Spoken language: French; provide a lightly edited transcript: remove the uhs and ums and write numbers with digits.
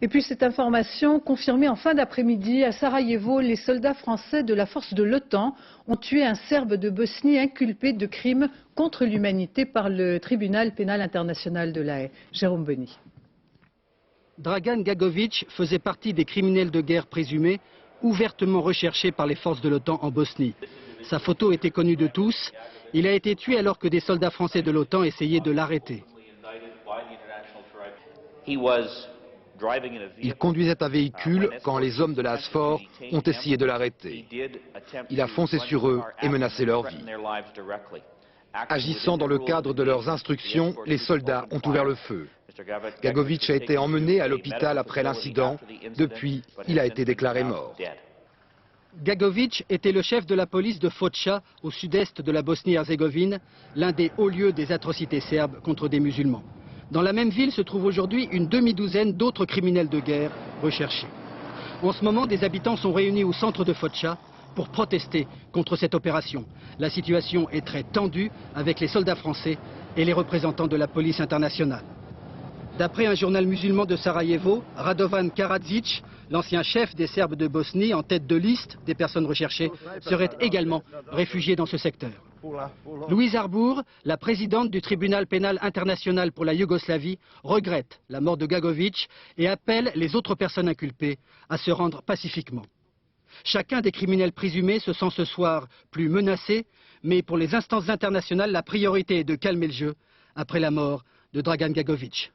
Et puis cette information confirmée en fin d'après-midi à Sarajevo, les soldats français de la force de l'OTAN ont tué un Serbe de Bosnie inculpé de crimes contre l'humanité par le tribunal pénal international de La Haye. Jérôme Bonny. Dragan Gagovic faisait partie des criminels de guerre présumés, ouvertement recherchés par les forces de l'OTAN en Bosnie. Sa photo était connue de tous. Il a été tué alors que des soldats français de l'OTAN essayaient de l'arrêter. Il conduisait un véhicule quand les hommes de la SFOR ont essayé de l'arrêter. Il a foncé sur eux et menacé leur vie. Agissant dans le cadre de leurs instructions, les soldats ont ouvert le feu. Gagovic a été emmené à l'hôpital après l'incident. Depuis, il a été déclaré mort. Gagovic était le chef de la police de Foča, au sud-est de la Bosnie-Herzégovine, l'un des hauts lieux des atrocités serbes contre des musulmans. Dans la même ville se trouve aujourd'hui une demi-douzaine d'autres criminels de guerre recherchés. En ce moment, des habitants sont réunis au centre de Foča pour protester contre cette opération. La situation est très tendue avec les soldats français et les représentants de la police internationale. D'après un journal musulman de Sarajevo, Radovan Karadzic, l'ancien chef des Serbes de Bosnie en tête de liste des personnes recherchées, serait également réfugié dans ce secteur. Louise Arbour, la présidente du tribunal pénal international pour la Yougoslavie, regrette la mort de Gagovic et appelle les autres personnes inculpées à se rendre pacifiquement. Chacun des criminels présumés se sent ce soir plus menacé, mais pour les instances internationales, la priorité est de calmer le jeu après la mort de Dragan Gagovic.